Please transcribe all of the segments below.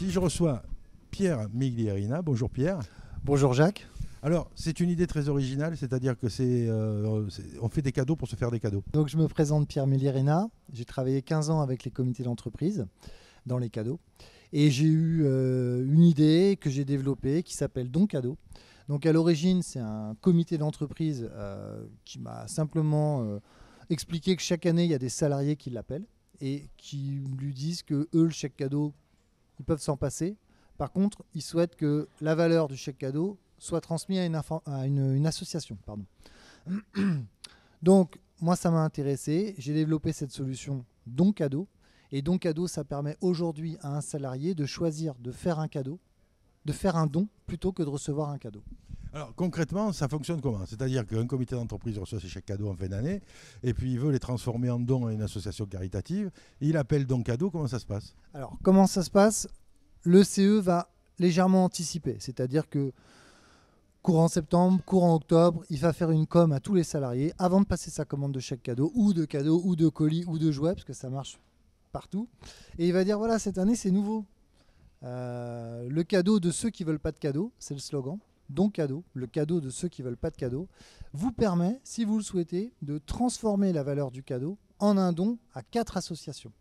Si je reçois Pierre Miglierina, bonjour Pierre. Bonjour Jacques. Alors, c'est une idée très originale, c'est-à-dire que on fait des cadeaux pour se faire des cadeaux. Donc je me présente Pierre Miglierina. J'ai travaillé 15 ans avec les comités d'entreprise dans les cadeaux. Et j'ai eu une idée que j'ai développée qui s'appelle Don Cadeau. Donc à l'origine, c'est un comité d'entreprise qui m'a simplement expliqué que chaque année, il y a des salariés qui l'appellent et qui lui disent que eux, le chèque cadeau, ils peuvent s'en passer. Par contre, ils souhaitent que la valeur du chèque cadeau soit transmise à une association. Pardon. Donc, moi, ça m'a intéressé. J'ai développé cette solution Don Cadeau. Et Don Cadeau, ça permet aujourd'hui à un salarié de choisir de faire un cadeau, de faire un don plutôt que de recevoir un cadeau. Alors concrètement, ça fonctionne comment? C'est-à-dire qu'un comité d'entreprise reçoit ses chèques cadeaux en fin d'année et puis il veut les transformer en dons à une association caritative. Il appelle Don Cadeau, comment ça se passe? Alors, comment ça se passe? Le CE va légèrement anticiper. C'est-à-dire que courant septembre, courant octobre, il va faire une com à tous les salariés avant de passer sa commande de chèque cadeau ou de colis ou de jouets, parce que ça marche partout. Et il va dire, voilà, cette année, c'est nouveau. Le cadeau de ceux qui ne veulent pas de cadeau, c'est le slogan. Don Cadeau, le cadeau de ceux qui ne veulent pas de cadeau, vous permet, si vous le souhaitez, de transformer la valeur du cadeau en un don à 4 associations.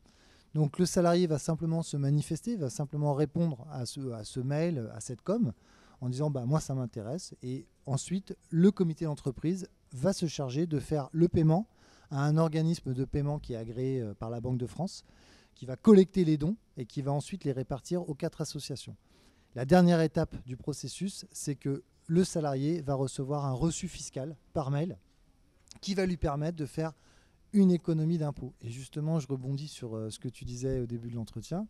Donc le salarié va simplement se manifester, va simplement répondre à ce mail, à cette com, en disant bah, moi ça m'intéresse. Et ensuite, le comité d'entreprise va se charger de faire le paiement à un organisme de paiement qui est agréé par la Banque de France, qui va collecter les dons et qui va ensuite les répartir aux 4 associations. La dernière étape du processus, c'est que le salarié va recevoir un reçu fiscal par mail qui va lui permettre de faire une économie d'impôt. Et justement, je rebondis sur ce que tu disais au début de l'entretien.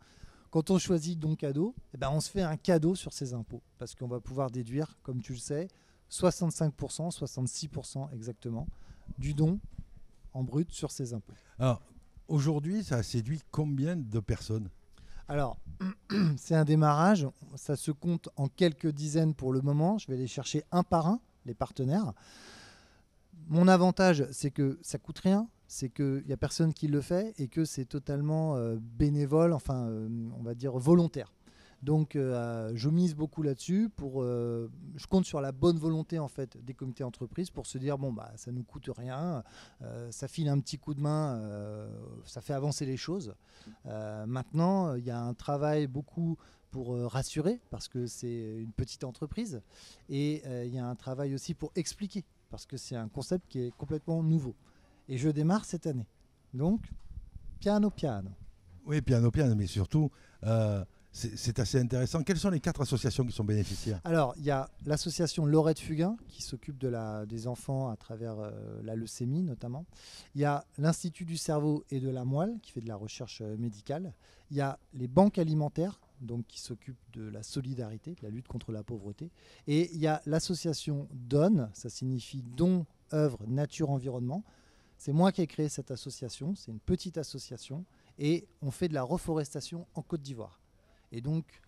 Quand on choisit Don Cadeau, eh ben on se fait un cadeau sur ses impôts parce qu'on va pouvoir déduire, comme tu le sais, 65%, 66% exactement du don en brut sur ses impôts. Alors, aujourd'hui, ça a séduit combien de personnes? Alors, c'est un démarrage, ça se compte en quelques dizaines pour le moment. Je vais les chercher un par un, les partenaires. Mon avantage, c'est que ça coûte rien, c'est qu'il n'y a personne qui le fait et que c'est totalement bénévole, enfin, on va dire volontaire. Donc, je mise beaucoup là-dessus. Je compte sur la bonne volonté en fait des comités d'entreprise pour se dire bon bah ça nous coûte rien, ça file un petit coup de main, ça fait avancer les choses. Maintenant, il y a un travail beaucoup pour rassurer parce que c'est une petite entreprise et il y a un travail aussi pour expliquer parce que c'est un concept qui est complètement nouveau. Et je démarre cette année. Donc, piano piano. Oui, piano, mais surtout, c'est assez intéressant. Quelles sont les 4 associations qui sont bénéficiaires? Alors, il y a l'association Laurette Fugain qui s'occupe des enfants à travers la leucémie notamment. Il y a l'Institut du cerveau et de la moelle qui fait de la recherche médicale. Il y a les banques alimentaires donc, qui s'occupent de la solidarité, de la lutte contre la pauvreté. Et il y a l'association DON, ça signifie Don, Œuvre, Nature, Environnement. C'est moi qui ai créé cette association, c'est une petite association et on fait de la reforestation en Côte d'Ivoire. Et donc,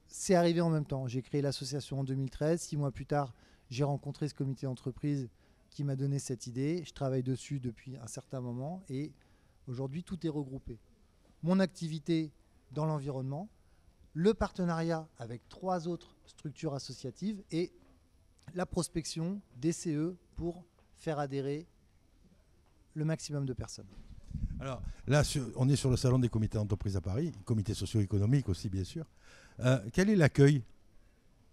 c'est arrivé en même temps. J'ai créé l'association en 2013. 6 mois plus tard, j'ai rencontré ce comité d'entreprise qui m'a donné cette idée. Je travaille dessus depuis un certain moment et aujourd'hui, tout est regroupé. Mon activité dans l'environnement, le partenariat avec 3 autres structures associatives et la prospection des CE pour faire adhérer le maximum de personnes. Alors là, on est sur le salon des comités d'entreprise à Paris, comité socio-économique aussi bien sûr. Quel est l'accueil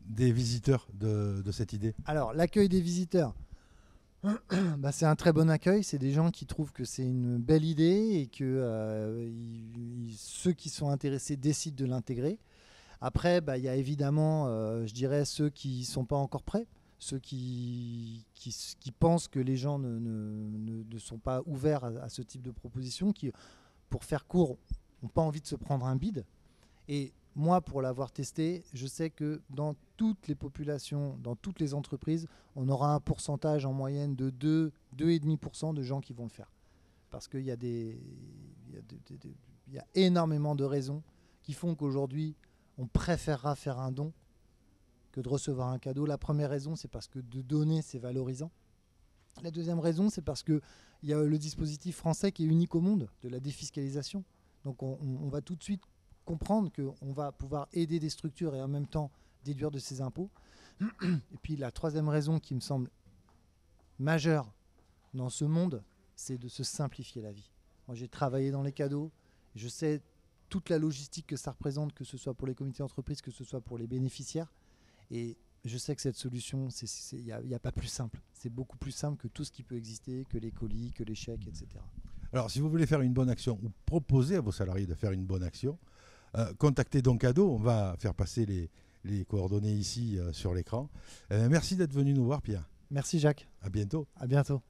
des visiteurs de cette idée? Alors l'accueil des visiteurs, bah, c'est un très bon accueil. C'est des gens qui trouvent que c'est une belle idée et que ceux qui sont intéressés décident de l'intégrer. Après, bah, y a évidemment, je dirais, ceux qui ne sont pas encore prêts. Ceux qui pensent que les gens ne sont pas ouverts à ce type de proposition, qui, pour faire court, n'ont pas envie de se prendre un bide. Et moi, pour l'avoir testé, je sais que dans toutes les populations, dans toutes les entreprises, on aura un pourcentage en moyenne de 2,5% de gens qui vont le faire. Parce qu'il y a énormément de raisons qui font qu'aujourd'hui, on préférera faire un don que de recevoir un cadeau. La première raison, c'est parce que de donner, c'est valorisant. La deuxième raison, c'est parce qu'il y a le dispositif français qui est unique au monde de la défiscalisation. Donc on va tout de suite comprendre qu'on va pouvoir aider des structures et en même temps déduire de ses impôts. Et puis la troisième raison qui me semble majeure dans ce monde, c'est de se simplifier la vie. Moi, j'ai travaillé dans les cadeaux, je sais toute la logistique que ça représente, que ce soit pour les comités d'entreprise, que ce soit pour les bénéficiaires. Et je sais que cette solution, il n'y a pas plus simple. C'est beaucoup plus simple que tout ce qui peut exister, que les colis, que les chèques, etc. Alors, si vous voulez faire une bonne action ou proposer à vos salariés de faire une bonne action, contactez donc Cadeau. On va faire passer les coordonnées ici sur l'écran. Merci d'être venu nous voir, Pierre. Merci Jacques. À bientôt. À bientôt.